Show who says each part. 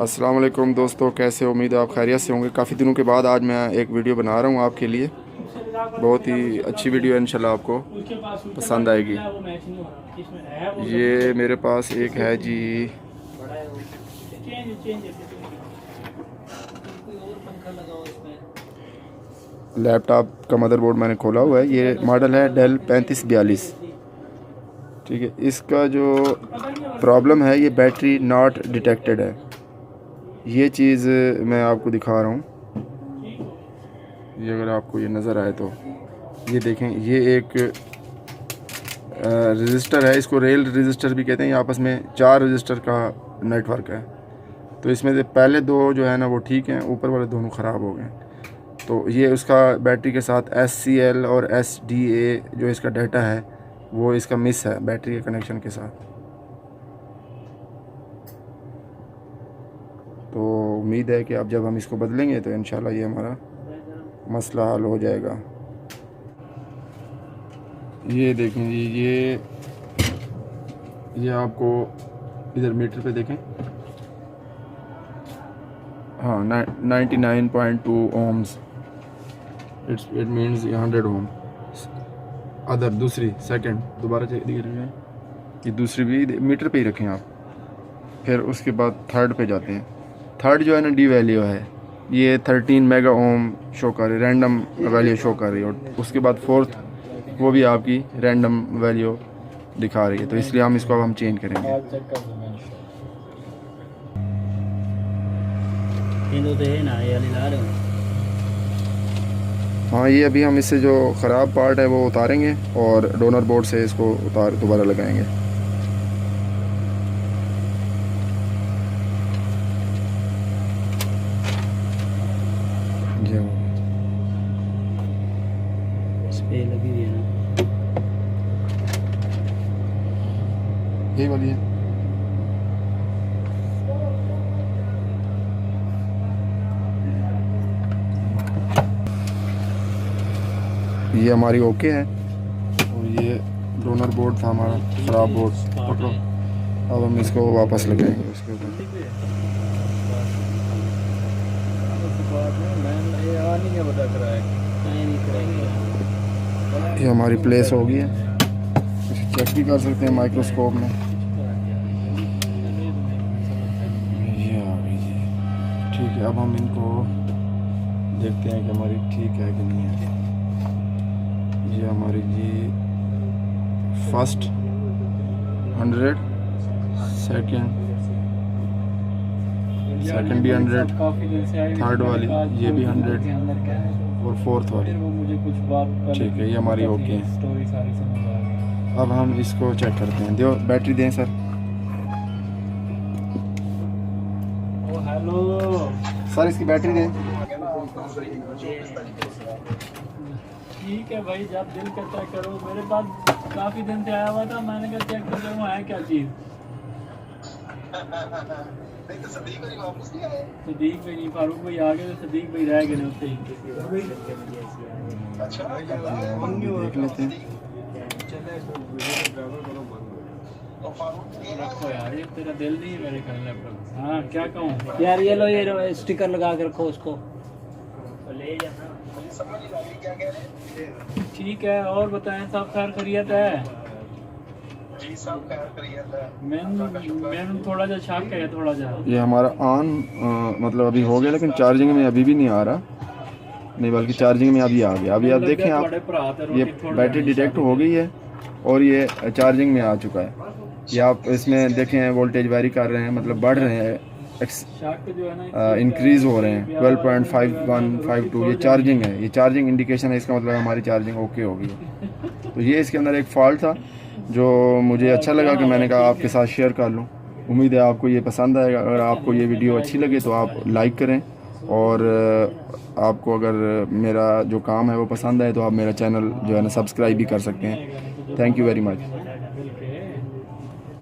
Speaker 1: अस्सलाम वालेकुम दोस्तों, कैसे हो? उम्मीद है आप खैरियत से होंगे। काफ़ी दिनों के बाद आज मैं एक वीडियो बना रहा हूँ आपके लिए। बहुत ही अच्छी वीडियो है, इंशाल्लाह आपको पसंद आएगी। ये मेरे पास एक है जी, लैपटॉप का मदरबोर्ड मैंने खोला हुआ है। ये मॉडल है डेल 3542। ठीक है, इसका जो प्रॉब्लम है ये बैटरी नॉट डिटेक्टेड है। ये चीज़ मैं आपको दिखा रहा हूँ। ये अगर आपको ये नज़र आए तो ये देखें, ये एक रजिस्टर है, इसको रेल रजिस्टर भी कहते हैं। ये आपस में 4 रजिस्टर का नेटवर्क है। तो इसमें से पहले 2 जो है ना वो ठीक हैं, ऊपर वाले दोनों ख़राब हो गए। तो ये उसका बैटरी के साथ SCL और SDA जो इसका डाटा है वो इसका मिस है बैटरी के कनेक्शन के साथ। तो उम्मीद है कि अब जब हम इसको बदलेंगे तो इंशाल्लाह ये हमारा मसला हल हो जाएगा। ये देखें जी, ये आपको इधर मीटर पे देखें, हाँ 99.2 ohms। It means 100 ohm. Other दूसरी सेकंड दोबारा दिख रही है, ये दूसरी भी मीटर पे ही रखें आप। फिर उसके बाद थर्ड पे जाते हैं। थर्ड जो है ना डी वैल्यू है, ये 13 मेगा ओम शो कर रही है, रैंडम वैल्यू शो कर रही है। और उसके बाद फोर्थ वो भी आपकी रैंडम वैल्यू दिखा रही है। तो इसलिए हम इसको अब हम चेंज करेंगे। हाँ, ये अभी हम इससे जो ख़राब पार्ट है वो उतारेंगे और डोनर बोर्ड से इसको उतार दोबारा लगाएंगे।
Speaker 2: लगी हुई है ना,
Speaker 1: यही वाली है। ये हमारी ओके है। और ये डोनर बोर्ड था हमारा ख़राब बोर्ड। पकड़ो, अब हम इसको वापस लगाएंगे उसके ऊपर। ये हमारी प्लेस हो गई है, इसे चेक भी कर सकते हैं माइक्रोस्कोप में। ये आ गई जी। ठीक है, अब हम इनको देखते हैं कि हमारी ठीक है कि नहीं है। ये हमारी जी फर्स्ट 100, सेकंड भी 100, थर्ड वाली ये भी 100 और फोर्थ वाली। ठीक है, ये हमारी ओके है। अब हम इसको चेक करते हैं। दो बैटरी दें सर।
Speaker 2: हेलो
Speaker 1: सर, इसकी बैटरी दें।
Speaker 2: ठीक है भाई, जब दिल करता है करो। मेरे पास काफी दिन से आया हुआ था, मैंने कहा चेक कर लूँ है क्या चीज। सदीक भाई नहीं, फारूक भाई आ गए, तो सदीक भाई रह गए ना उससे ही।
Speaker 1: देख लेते हैं।
Speaker 2: रखो यार, ये तेरा दिल नहीं है मेरे ख्याल लैपटॉप। हाँ क्या कहूँ यार, ये लो, ये स्टिकर लगा के रखो उसको, ले जाना। ठीक है, और बताएं, सब खैर खैरियत है? जी सब खैर खैरियत है। मैं थोड़ा सा शक है, थोड़ा सा।
Speaker 1: ये हमारा ऑन मतलब अभी हो गया, लेकिन चार्जिंग में अभी भी नहीं आ रहा। नहीं, बल्कि चार्जिंग में अभी आ गया। अभी आप देखें, आप ये बैटरी डिटेक्ट हो गई है और ये चार्जिंग में आ चुका है। ये आप इसमें देखें वोल्टेज वेरी कर रहे हैं, मतलब बढ़ रहे हैं, इंक्रीज़ हो रहे हैं 12.5152। ये चार्जिंग है, ये चार्जिंग इंडिकेशन है। इसका मतलब हमारी चार्जिंग ओके हो गई है। तो ये इसके अंदर एक फॉल्ट था जो मुझे अच्छा लगा कि मैंने कहा आपके साथ शेयर कर लूँ। उम्मीद है आपको ये पसंद आएगा। अगर आपको ये वीडियो अच्छी लगे तो आप लाइक करें, और आपको अगर मेरा जो काम है वो पसंद आए तो आप मेरा चैनल जो है ना सब्सक्राइब भी कर सकते हैं। Thank you very much.